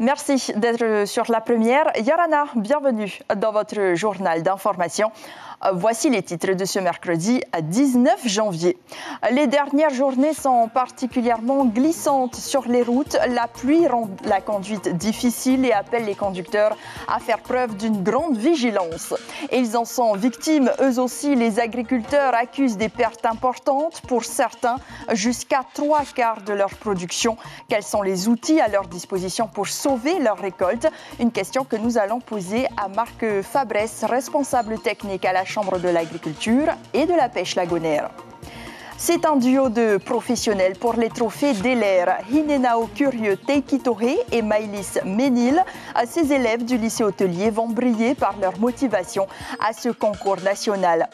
Merci d'être sur la première. Yorana, bienvenue dans votre journal d'information. Voici les titres de ce mercredi 19 janvier. Les dernières journées sont particulièrement glissantes sur les routes. La pluie rend la conduite difficile et appelle les conducteurs à faire preuve d'une grande vigilance. Ils en sont victimes, eux aussi. Les agriculteurs accusent des pertes importantes, pour certains jusqu'à 3/4 de leur production. Quels sont les outils à leur disposition pour sauver leur récolte? Une question que nous allons poser à Marc Fabrès, responsable technique à la Chambre de l'agriculture et de la pêche lagonaire. C'est un duo de professionnels pour les trophées d'Elair. Hinenao Curieux Teikitohe et Maïlis Ménil, ces élèves du lycée hôtelier, vont briller par leur motivation à ce concours national.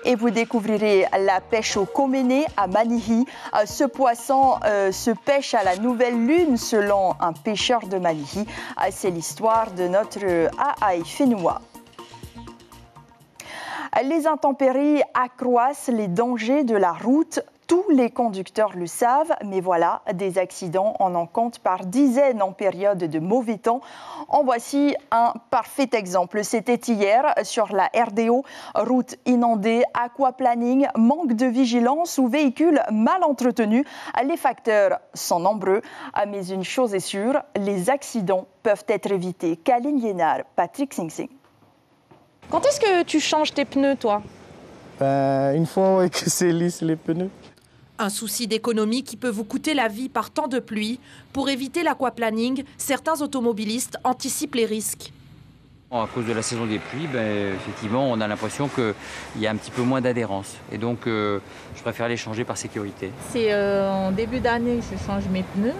Et vous découvrirez la pêche au koméné à Manihi. Ce poisson se pêche à la nouvelle lune selon un pêcheur de Manihi. C'est l'histoire de notre Aai Fenua. Les intempéries accroissent les dangers de la route. Tous les conducteurs le savent, mais voilà, des accidents, on en compte par dizaines en période de mauvais temps. En voici un parfait exemple. C'était hier sur la RDO, route inondée, aquaplaning, manque de vigilance ou véhicules mal entretenus. Les facteurs sont nombreux, mais une chose est sûre, les accidents peuvent être évités. Kaline Liénard, Patrick Sing-Sing. Quand est-ce que tu changes tes pneus, toi? Une fois que c'est lisse les pneus. Un souci d'économie qui peut vous coûter la vie par temps de pluie. Pour éviter l'aquaplaning, certains automobilistes anticipent les risques. À cause de la saison des pluies, effectivement, on a l'impression qu'il y a un petit peu moins d'adhérence. Et donc, je préfère les changer par sécurité. C'est en début d'année que je change mes pneus,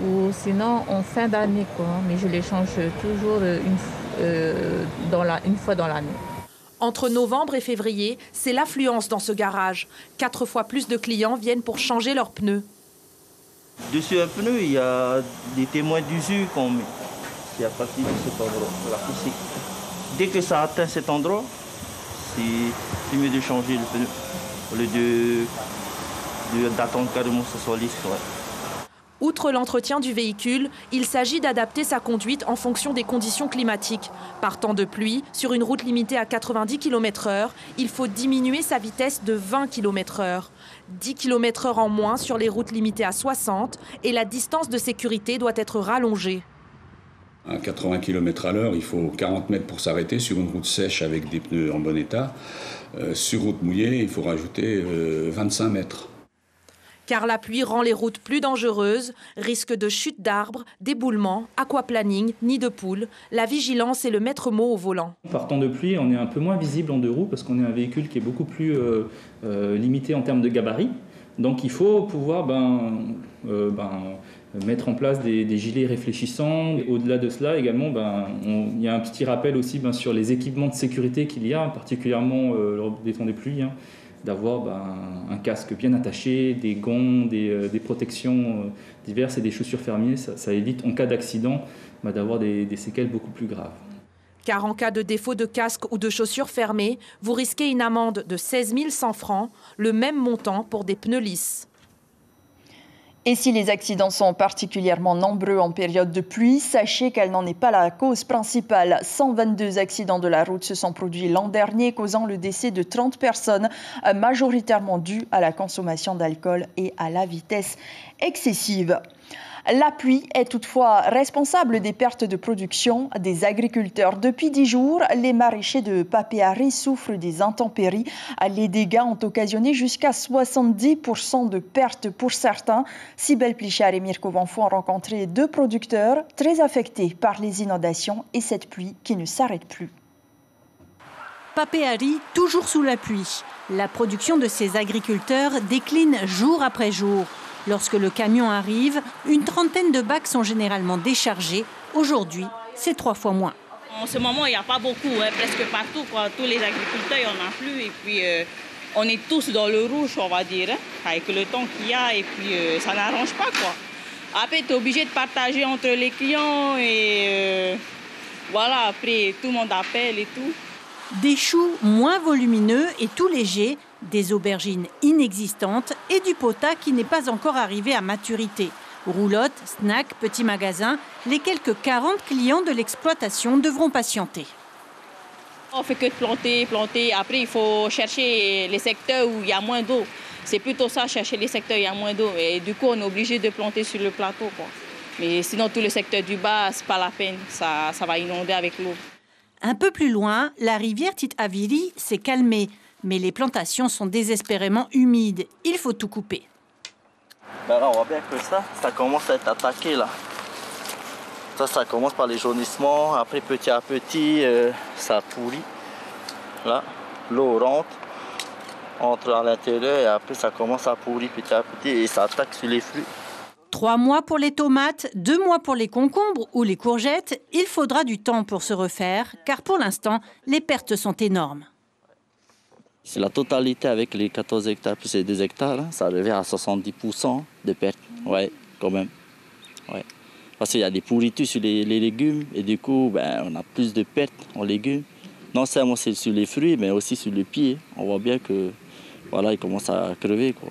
ou sinon en fin d'année, quoi. Mais je les change toujours une fois dans l'année. Entre novembre et février, c'est l'affluence dans ce garage. 4 fois plus de clients viennent pour changer leurs pneus. Dessus un pneu, il y a des témoins d'usure qu'on met. C'est à partir de cet endroit. Voilà. Dès que ça atteint cet endroit, c'est mieux de changer le pneu au lieu d'attendre carrément que ça soit lisse. Ouais. Outre l'entretien du véhicule, il s'agit d'adapter sa conduite en fonction des conditions climatiques. Par temps de pluie, sur une route limitée à 90 km/h, il faut diminuer sa vitesse de 20 km/h. 10 km/h en moins sur les routes limitées à 60 et la distance de sécurité doit être rallongée. À 80 km/h, il faut 40 mètres pour s'arrêter sur une route sèche avec des pneus en bon état. Sur route mouillée, il faut rajouter 25 mètres. Car la pluie rend les routes plus dangereuses, risque de chute d'arbres, d'éboulements, aquaplaning, nid de poules. La vigilance est le maître mot au volant. Par temps de pluie, on est un peu moins visible en deux roues parce qu'on est un véhicule qui est beaucoup plus limité en termes de gabarit. Donc il faut pouvoir mettre en place des gilets réfléchissants. Au-delà de cela, également, il y a un petit rappel aussi sur les équipements de sécurité qu'il y a, particulièrement lors des temps des pluies. D'avoir un casque bien attaché, des gants, des protections diverses et des chaussures fermiers. Ça évite, en cas d'accident, d'avoir des séquelles beaucoup plus graves. Car en cas de défaut de casque ou de chaussures fermées, vous risquez une amende de 16 100 francs, le même montant pour des pneus lisses. Et si les accidents sont particulièrement nombreux en période de pluie, sachez qu'elle n'en est pas la cause principale. 122 accidents de la route se sont produits l'an dernier, causant le décès de 30 personnes, majoritairement dus à la consommation d'alcool et à la vitesse excessive. La pluie est toutefois responsable des pertes de production des agriculteurs. Depuis 10 jours, les maraîchers de Papeari souffrent des intempéries. Les dégâts ont occasionné jusqu'à 70% de pertes pour certains. Sibel Plichard et Mirko Vanfou ont rencontré 2 producteurs très affectés par les inondations et cette pluie qui ne s'arrête plus. Papeari, toujours sous la pluie. La production de ces agriculteurs décline jour après jour. Lorsque le camion arrive, une trentaine de bacs sont généralement déchargés. Aujourd'hui, c'est 3 fois moins. En ce moment, il n'y a pas beaucoup, presque partout. Tous les agriculteurs, il n'y en a plus. Et puis, on est tous dans le rouge, on va dire, avec le temps qu'il y a. Et puis, ça n'arrange pas, quoi. Après, tu es obligé de partager entre les clients. Et voilà, après, tout le monde appelle et tout. Des choux moins volumineux et tout légers, des aubergines inexistantes et du potas qui n'est pas encore arrivé à maturité. Roulottes, snacks, petits magasins, les quelques 40 clients de l'exploitation devront patienter. On fait que de planter. Après, il faut chercher les secteurs où il y a moins d'eau. C'est plutôt ça, chercher les secteurs où il y a moins d'eau. Et du coup, on est obligé de planter sur le plateau, quoi. Mais sinon, tout le secteur du bas, c'est pas la peine. Ça va inonder avec l'eau. Un peu plus loin, la rivière Tite-Aviri s'est calmée. Mais les plantations sont désespérément humides. Il faut tout couper. Ben là, on voit bien que ça commence à être attaqué, là. Ça commence par les jaunissements. Après, petit à petit, ça pourrit. Là, l'eau entre à l'intérieur et après, ça commence à pourrir petit à petit et ça attaque sur les fruits. 3 mois pour les tomates, 2 mois pour les concombres ou les courgettes. Il faudra du temps pour se refaire, car pour l'instant, les pertes sont énormes. C'est la totalité avec les 14 hectares plus les 2 hectares, là, ça revient à 70% de pertes. Ouais, quand même. Ouais. Parce qu'il y a des pourritures sur les légumes et du coup, on a plus de pertes en légumes. Non seulement c'est sur les fruits, mais aussi sur les pieds. On voit bien que voilà, ils commencent à crever, quoi.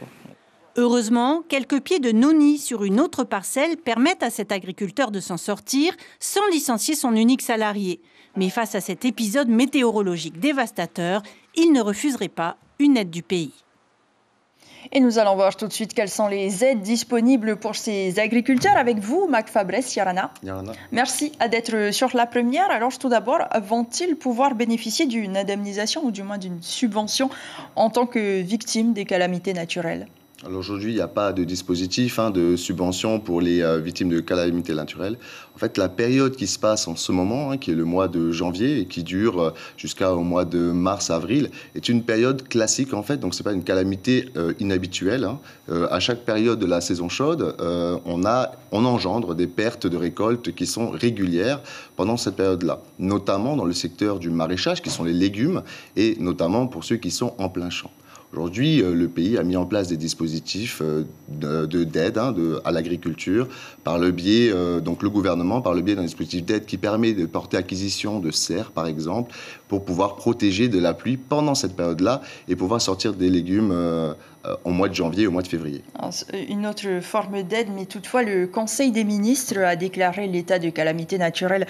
Heureusement, quelques pieds de noni sur une autre parcelle permettent à cet agriculteur de s'en sortir sans licencier son unique salarié. Mais face à cet épisode météorologique dévastateur, il ne refuserait pas une aide du pays. Et nous allons voir tout de suite quelles sont les aides disponibles pour ces agriculteurs. Avec vous, Mac Fabrès, Yarana. Merci d'être sur la première. Alors tout d'abord, vont-ils pouvoir bénéficier d'une indemnisation ou du moins d'une subvention en tant que victimes des calamités naturelles ? Alors aujourd'hui, il n'y a pas de dispositif de subvention pour les victimes de calamités naturelles. En fait, la période qui se passe en ce moment, qui est le mois de janvier et qui dure jusqu'au mois de mars-avril, est une période classique en fait. Donc c'est pas une calamité inhabituelle. À chaque période de la saison chaude, on engendre des pertes de récoltes qui sont régulières pendant cette période-là, notamment dans le secteur du maraîchage, qui sont les légumes, et notamment pour ceux qui sont en plein champ. Aujourd'hui, le pays a mis en place des dispositifs d'aide à l'agriculture par le biais, donc le gouvernement, par le biais d'un dispositif d'aide qui permet de porter acquisition de serres, par exemple, pour pouvoir protéger de la pluie pendant cette période-là et pouvoir sortir des légumes au mois de janvier et au mois de février. Une autre forme d'aide, mais toutefois, le Conseil des ministres a déclaré l'état de calamité naturelle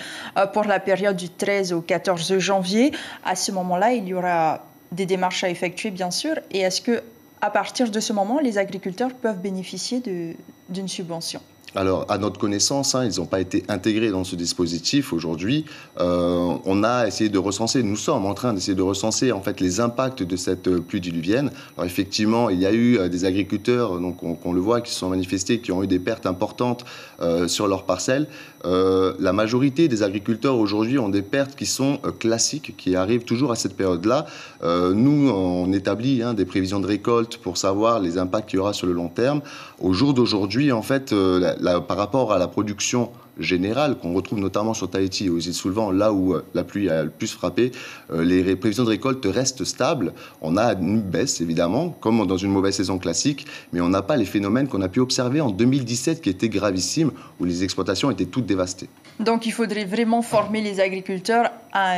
pour la période du 13 au 14 janvier. À ce moment-là, il y aura des démarches à effectuer, bien sûr. Et est-ce qu'à partir de ce moment, les agriculteurs peuvent bénéficier d'une subvention ? Alors, à notre connaissance, ils n'ont pas été intégrés dans ce dispositif aujourd'hui. On a essayé de recenser, nous sommes en train d'essayer de recenser en fait les impacts de cette pluie diluvienne. Alors effectivement, il y a eu des agriculteurs, donc on le voit, qui se sont manifestés, qui ont eu des pertes importantes sur leurs parcelles. La majorité des agriculteurs aujourd'hui ont des pertes qui sont classiques, qui arrivent toujours à cette période-là. Nous, on établit des prévisions de récolte pour savoir les impacts qu'il y aura sur le long terme. Au jour d'aujourd'hui, en fait, par rapport à la production générale qu'on retrouve notamment sur Tahiti et aux îles Soulvan, là où la pluie a le plus frappé, les prévisions de récolte restent stables. On a une baisse, évidemment, comme dans une mauvaise saison classique, mais on n'a pas les phénomènes qu'on a pu observer en 2017 qui étaient gravissimes, où les exploitations étaient toutes dévastées. Donc il faudrait vraiment former les agriculteurs à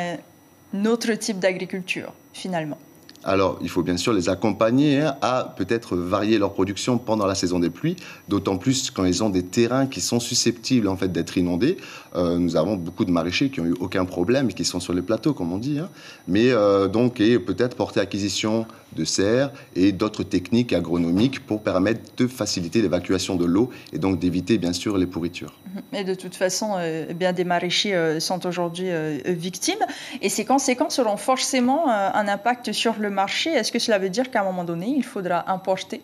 un autre type d'agriculture, finalement. Alors, il faut bien sûr les accompagner à peut-être varier leur production pendant la saison des pluies, d'autant plus quand ils ont des terrains qui sont susceptibles en fait d'être inondés. Nous avons beaucoup de maraîchers qui n'ont eu aucun problème et qui sont sur les plateaux, comme on dit. Mais donc, et peut-être porter acquisition de serres et d'autres techniques agronomiques pour permettre de faciliter l'évacuation de l'eau et donc d'éviter bien sûr les pourritures. Et de toute façon, des maraîchers sont aujourd'hui victimes et ces conséquences auront forcément un impact sur le marché. Est-ce que cela veut dire qu'à un moment donné, il faudra importer ?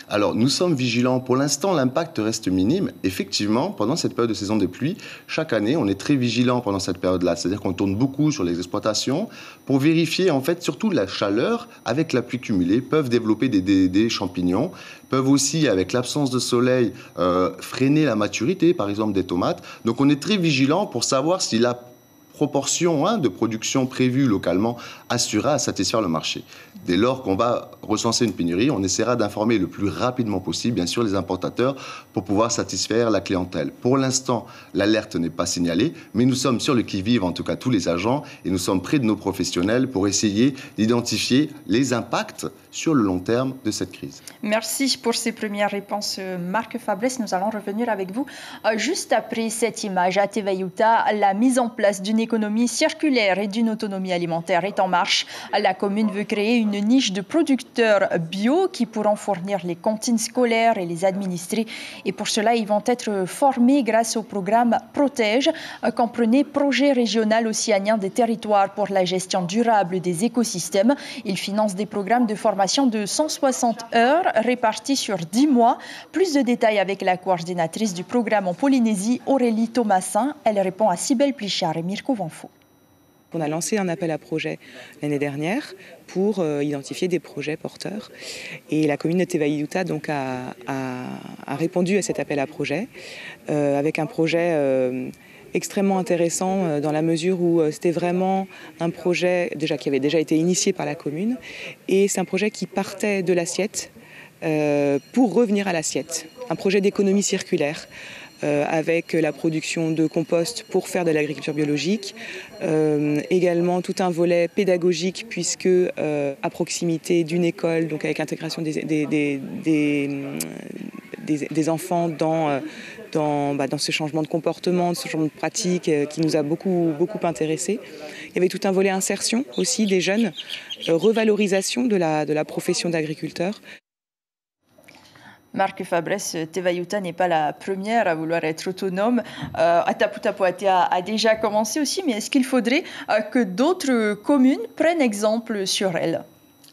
Alors, nous sommes vigilants. Pour l'instant, l'impact reste minime. Effectivement, pendant cette période de saison des pluies, chaque année, on est très vigilant pendant cette période-là. C'est-à-dire qu'on tourne beaucoup sur les exploitations pour vérifier, en fait, surtout la chaleur avec la pluie cumulée, peuvent développer des champignons, peuvent aussi, avec l'absence de soleil, freiner la maturité, par exemple, des tomates. Donc, on est très vigilant pour savoir si la proportion de production prévue localement assurera à satisfaire le marché. Dès lors qu'on va recenser une pénurie, on essaiera d'informer le plus rapidement possible, bien sûr, les importateurs pour pouvoir satisfaire la clientèle. Pour l'instant, l'alerte n'est pas signalée, mais nous sommes sur le qui-vive, en tout cas tous les agents, et nous sommes près de nos professionnels pour essayer d'identifier les impacts sur le long terme de cette crise. Merci pour ces premières réponses, Marc Fabrès. Nous allons revenir avec vous juste après cette image. À Tevaïuta, la mise en place d'une économie circulaire et d'une autonomie alimentaire est en marche. La commune veut créer une niche de producteurs bio qui pourront fournir les cantines scolaires et les administrés. Et pour cela, ils vont être formés grâce au programme Protège, comprenez Projet régional océanien des territoires pour la gestion durable des écosystèmes. Il finance des programmes de formation de 160 heures réparties sur 10 mois. Plus de détails avec la coordinatrice du programme en Polynésie, Aurélie Thomasin. Elle répond à Cybèle Plichard et Mirko Vanfo. On a lancé un appel à projet l'année dernière pour identifier des projets porteurs. Et la commune de Tevaïuta donc, a répondu à cet appel à projet avec un projet extrêmement intéressant dans la mesure où c'était vraiment un projet qui avait déjà été initié par la commune. Et c'est un projet qui partait de l'assiette pour revenir à l'assiette. Un projet d'économie circulaire. Avec la production de compost pour faire de l'agriculture biologique. Également tout un volet pédagogique puisque à proximité d'une école, donc avec l'intégration des enfants dans ce changement de comportement, ce changement de pratique qui nous a beaucoup intéressés. Il y avait tout un volet insertion aussi des jeunes, revalorisation de la profession d'agriculteur. Marc Fabrès, Tevaïuta n'est pas la première à vouloir être autonome. Ataputa-Poatea a déjà commencé aussi, mais est-ce qu'il faudrait que d'autres communes prennent exemple sur elle ?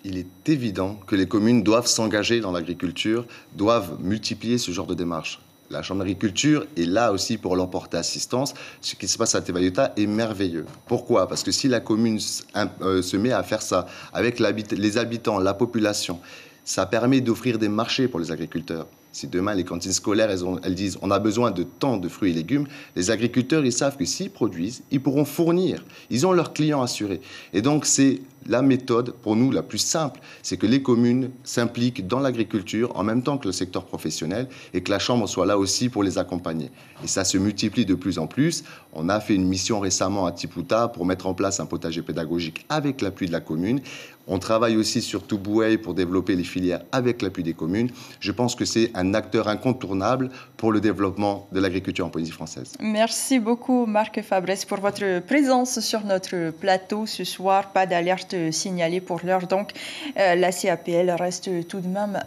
Il est évident que les communes doivent s'engager dans l'agriculture, doivent multiplier ce genre de démarches. La Chambre d'agriculture est là aussi pour leur porter assistance. Ce qui se passe à Tevaïuta est merveilleux. Pourquoi ? Parce que si la commune se met à faire ça avec les habitants, la population, ça permet d'offrir des marchés pour les agriculteurs. Si demain, les cantines scolaires, elles disent on a besoin de tant de fruits et légumes, les agriculteurs, ils savent que s'ils produisent, ils pourront fournir. Ils ont leurs clients assurés. Et donc, c'est la méthode, pour nous, la plus simple. C'est que les communes s'impliquent dans l'agriculture en même temps que le secteur professionnel et que la Chambre soit là aussi pour les accompagner. Et ça se multiplie de plus en plus. On a fait une mission récemment à Tiputa pour mettre en place un potager pédagogique avec l'appui de la commune. On travaille aussi sur Tuboué pour développer les filières avec l'appui des communes. Je pense que c'est un acteur incontournable pour le développement de l'agriculture en Polynésie française. Merci beaucoup Marc Fabrès pour votre présence sur notre plateau ce soir. Pas d'alerte signalée pour l'heure, donc la CAPL reste tout de même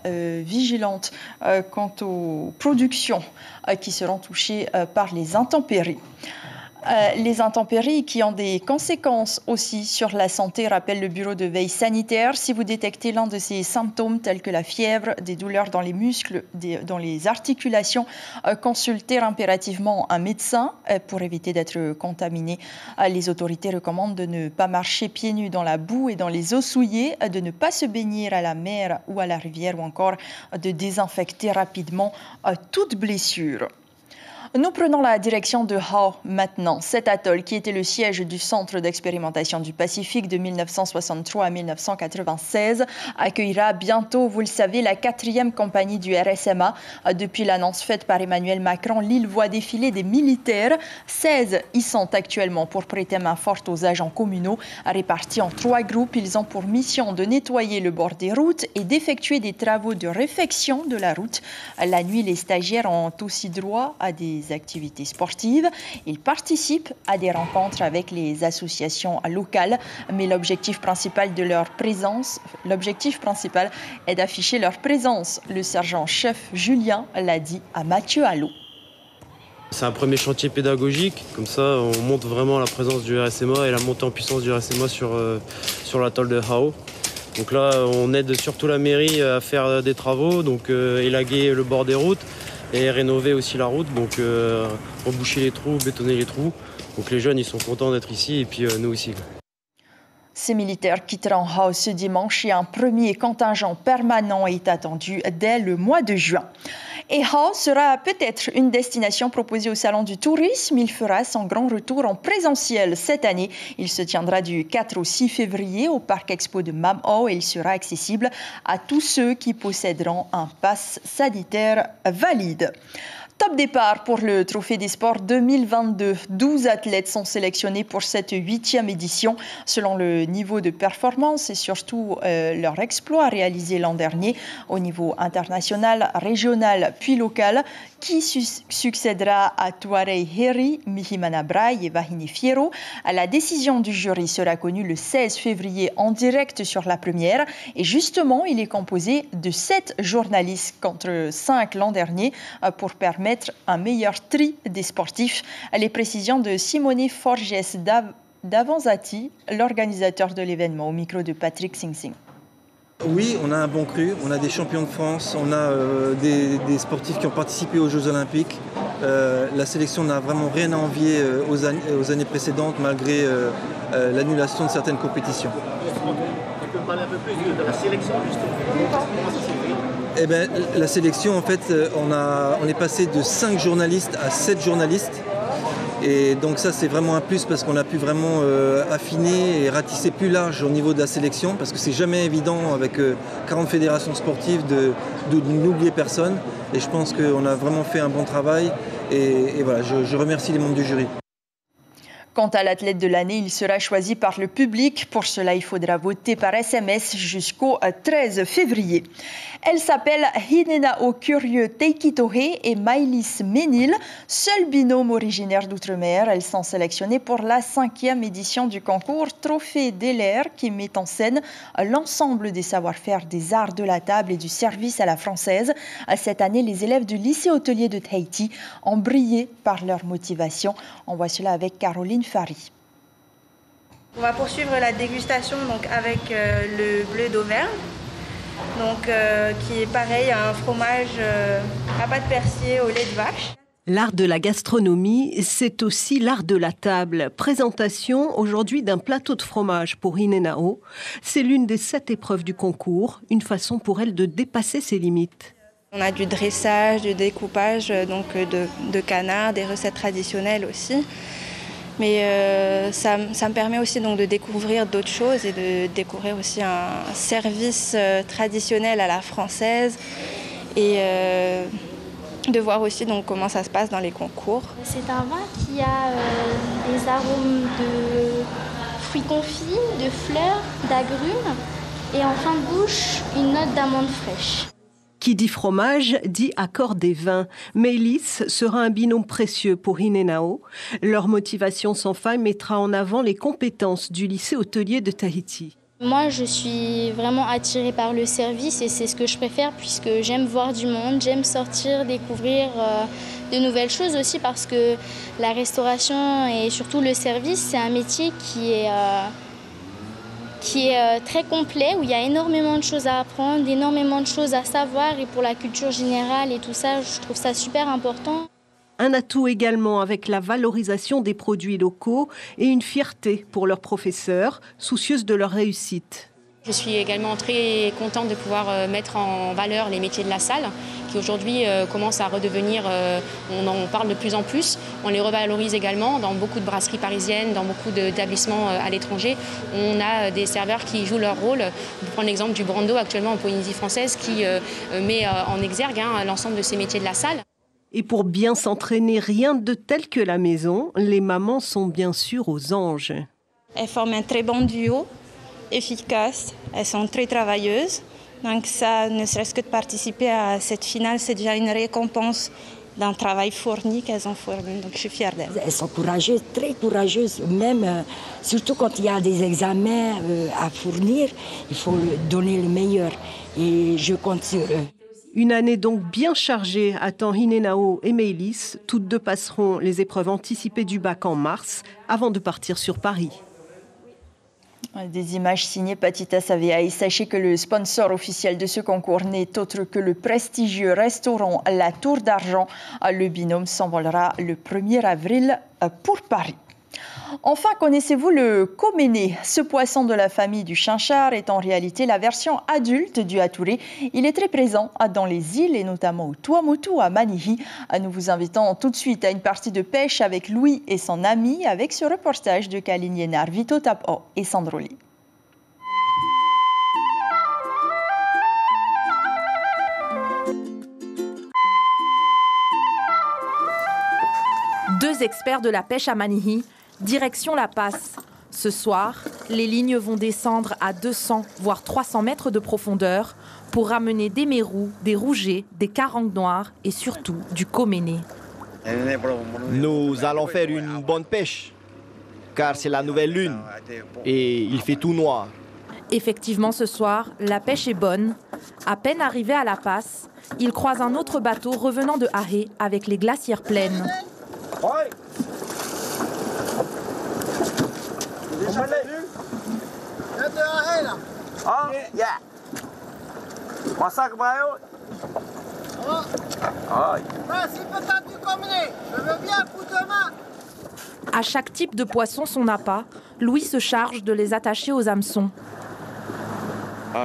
vigilante quant aux productions qui seront touchées par les intempéries. Les intempéries qui ont des conséquences aussi sur la santé, rappelle le bureau de veille sanitaire. Si vous détectez l'un de ces symptômes tels que la fièvre, des douleurs dans les muscles, dans les articulations, consultez impérativement un médecin pour éviter d'être contaminé. Les autorités recommandent de ne pas marcher pieds nus dans la boue et dans les eaux souillées, de ne pas se baigner à la mer ou à la rivière ou encore de désinfecter rapidement toute blessure. Nous prenons la direction de Hao maintenant. Cet atoll, qui était le siège du Centre d'expérimentation du Pacifique de 1963 à 1996, accueillera bientôt, vous le savez, la 4e compagnie du RSMA. Depuis l'annonce faite par Emmanuel Macron, l'île voit défiler des militaires. 16 y sont actuellement pour prêter main forte aux agents communaux. Répartis en 3 groupes, ils ont pour mission de nettoyer le bord des routes et d'effectuer des travaux de réfection de la route. La nuit, les stagiaires ont aussi droit à des activités sportives. Ils participent à des rencontres avec les associations locales, mais l'objectif principal est d'afficher leur présence. Le sergent-chef Julien l'a dit à Mathieu Allot. C'est un premier chantier pédagogique, comme ça on montre vraiment la présence du RSMA et la montée en puissance du RSMA sur l'atoll de Hao. Donc là on aide surtout la mairie à faire des travaux, donc élaguer le bord des routes, et rénover aussi la route, donc reboucher les trous, bétonner les trous. Donc les jeunes, ils sont contents d'être ici et puis nous aussi. Ces militaires quitteront Hao ce dimanche et un premier contingent permanent est attendu dès le mois de juin. Et Hao sera peut-être une destination proposée au Salon du Tourisme. Il fera son grand retour en présentiel cette année. Il se tiendra du 4 au 6 février au Parc Expo de Mam O et il sera accessible à tous ceux qui posséderont un pass sanitaire valide. Top départ pour le Trophée des Sports 2022. 12 athlètes sont sélectionnés pour cette 8e édition. Selon le niveau de performance et surtout leur exploit réalisé l'an dernier au niveau international, régional puis local, qui succédera à Touareg Heri, Mihimana Braille et Vahine Fierro. La décision du jury sera connue le 16 février en direct sur la première. Et justement, il est composé de 7 journalistes contre 5 l'an dernier pour permettre un meilleur tri des sportifs. Les précisions de Simone Forges d'Avanzati, l'organisateur de l'événement, au micro de Patrick Sing-Sing. Oui, on a un bon cru, on a des champions de France, on a des sportifs qui ont participé aux Jeux Olympiques. La sélection n'a vraiment rien à envier aux années précédentes malgré l'annulation de certaines compétitions. Tu peux parler un peu plus de la sélection justement? Comment ça s'est fait? Eh bien, la sélection, en fait, on est passé de 5 journalistes à 7 journalistes. Et donc ça, c'est vraiment un plus parce qu'on a pu vraiment affiner et ratisser plus large au niveau de la sélection parce que c'est jamais évident avec 40 fédérations sportives de n'oublier personne. Et je pense qu'on a vraiment fait un bon travail. Et voilà, je remercie les membres du jury. Quant à l'athlète de l'année, il sera choisi par le public. Pour cela, il faudra voter par SMS jusqu'au 13 février. Elle s'appelle Hinenao Curieux Teikitohe et Maïlis Ménil, seul binôme originaire d'Outre-mer. Elles sont sélectionnées pour la 5e édition du concours Trophée Deller qui met en scène l'ensemble des savoir-faire des arts de la table et du service à la française. Cette année, les élèves du lycée hôtelier de Tahiti ont brillé par leur motivation. On voit cela avec Caroline Fari. On va poursuivre la dégustation donc, avec le bleu d'Auvergne. Donc, qui est pareil, un fromage à pâte persillée au lait de vache. L'art de la gastronomie, c'est aussi l'art de la table. Présentation aujourd'hui d'un plateau de fromage pour Hinenao. C'est l'une des 7 épreuves du concours, une façon pour elle de dépasser ses limites. On a du dressage, du découpage donc de canard, des recettes traditionnelles aussi. Mais ça me permet aussi donc de découvrir d'autres choses et de découvrir aussi un service traditionnel à la française et de voir aussi donc comment ça se passe dans les concours. C'est un vin qui a des arômes de fruits confits, de fleurs, d'agrumes et en fin de bouche une note d'amande fraîche. Qui dit fromage, dit accord des vins. Maïlis sera un binôme précieux pour Hinenao. Leur motivation sans faille mettra en avant les compétences du lycée hôtelier de Tahiti. Moi, je suis vraiment attirée par le service et c'est ce que je préfère puisque j'aime voir du monde, j'aime sortir, découvrir de nouvelles choses aussi parce que la restauration et surtout le service, c'est un métier qui est très complet, où il y a énormément de choses à apprendre, énormément de choses à savoir et pour la culture générale et tout ça, je trouve ça super important. Un atout également avec la valorisation des produits locaux et une fierté pour leurs professeurs, soucieuses de leur réussite. Je suis également très contente de pouvoir mettre en valeur les métiers de la salle qui aujourd'hui commencent à redevenir, on en parle de plus en plus. On les revalorise également dans beaucoup de brasseries parisiennes, dans beaucoup d'établissements à l'étranger. On a des serveurs qui jouent leur rôle. Pour prendre l'exemple du Brando actuellement en Polynésie française qui met en exergue l'ensemble de ces métiers de la salle. Et pour bien s'entraîner, rien de tel que la maison, les mamans sont bien sûr aux anges. Elles forment un très bon duo, efficace, elles sont très travailleuses. Donc ça, ne serait-ce que de participer à cette finale, c'est déjà une récompense d'un travail fourni qu'elles ont fourni. Donc je suis fière d'elles. Elles sont courageuses, très courageuses, même surtout quand il y a des examens à fournir, il faut donner le meilleur. Et je compte sur eux. Une année donc bien chargée attend Hinenao et Maïlis. Toutes deux passeront les épreuves anticipées du bac en mars avant de partir sur Paris. Des images signées Patita Saveai. Sachez que le sponsor officiel de ce concours n'est autre que le prestigieux restaurant La Tour d'Argent. Le binôme s'envolera le 1er avril pour Paris. Enfin, connaissez-vous le koméné? Ce poisson de la famille du chinchard est en réalité la version adulte du hatouré. Il est très présent dans les îles et notamment au Tuamotu à Manihi. Nous vous invitons tout de suite à une partie de pêche avec Louis et son ami avec ce reportage de Kaline Yenar, Vito Tapo et Sandroli. Deux experts de la pêche à Manihi, direction La Passe. Ce soir, les lignes vont descendre à 200 voire 300 mètres de profondeur pour ramener des mérous, des rougets, des carangues noires et surtout du koméné. Nous allons faire une bonne pêche, car c'est la nouvelle lune et il fait tout noir. Effectivement, ce soir, la pêche est bonne. À peine arrivé à La Passe, ils croisent un autre bateau revenant de Ahé avec les glacières pleines. À chaque type de poisson son appât, Louis se charge de les attacher aux hameçons.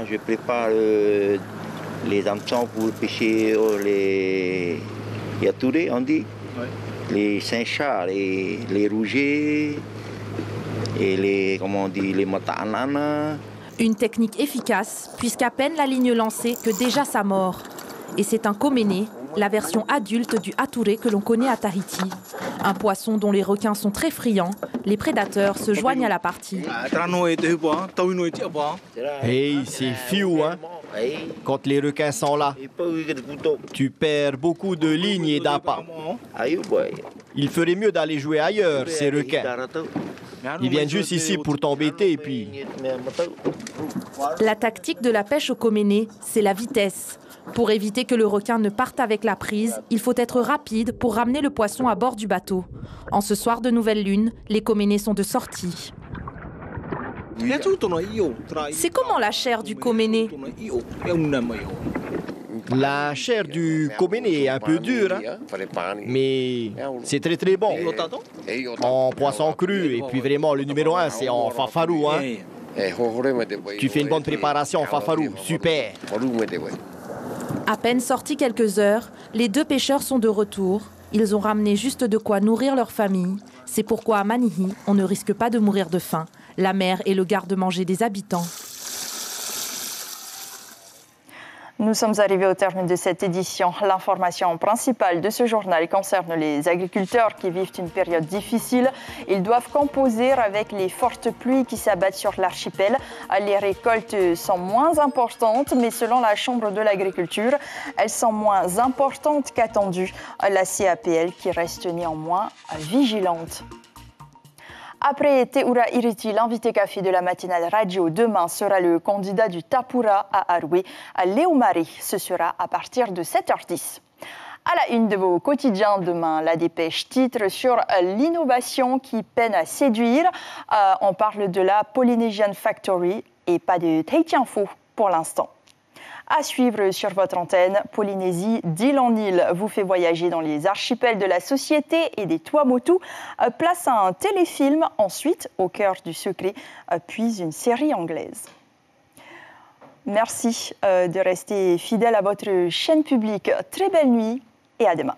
Je prépare les hameçons pour pêcher les hatourés, on dit. Ouais. Les cinchards, les rougets et les motanana. Une technique efficace, puisqu'à peine la ligne lancée que déjà ça mord. Et c'est un koméné, la version adulte du hatouré que l'on connaît à Tahiti. Un poisson dont les requins sont très friands, les prédateurs se joignent à la partie. Hey, c'est fiou, hein? Quand les requins sont là, tu perds beaucoup de lignes et d'appâts. Il ferait mieux d'aller jouer ailleurs, ces requins. Ils viennent juste ici pour t'embêter et puis... La tactique de la pêche au koméné, c'est la vitesse. Pour éviter que le requin ne parte avec la prise, il faut être rapide pour ramener le poisson à bord du bateau. En ce soir de nouvelle lune, les koménés sont de sortie. C'est comment la chair du koméné? La chair du koméné est un peu dure, hein? Mais c'est très très bon. En poisson cru, et puis vraiment le numéro 1 c'est en fafarou. Hein? Tu fais une bonne préparation en fafarou, super. À peine sortis quelques heures, les deux pêcheurs sont de retour. Ils ont ramené juste de quoi nourrir leur famille. C'est pourquoi à Manihi, on ne risque pas de mourir de faim. La mer est le garde-manger des habitants. Nous sommes arrivés au terme de cette édition. L'information principale de ce journal concerne les agriculteurs qui vivent une période difficile. Ils doivent composer avec les fortes pluies qui s'abattent sur l'archipel. Les récoltes sont moins importantes, mais selon la Chambre de l'agriculture, elles sont moins importantes qu'attendues. La CAPL qui reste néanmoins vigilante. Après Teura Iriti, l'invité café de la matinale radio, demain sera le candidat du Tapura à Aroué, à Léomari. Ce sera à partir de 7h10. À la une de vos quotidiens, demain, la dépêche titre sur l'innovation qui peine à séduire. On parle de la Polynesian Factory et pas de Tahiti Info pour l'instant. À suivre sur votre antenne, Polynésie d'île en île vous fait voyager dans les archipels de la société et des Tuamotu. Place à un téléfilm, ensuite au cœur du secret, puis une série anglaise. Merci de rester fidèle à votre chaîne publique. Très belle nuit et à demain.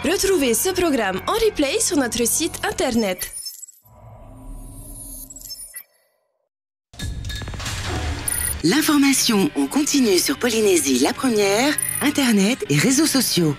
Retrouvez ce programme en replay sur notre site internet. L'information en continu sur Polynésie la première, internet et réseaux sociaux.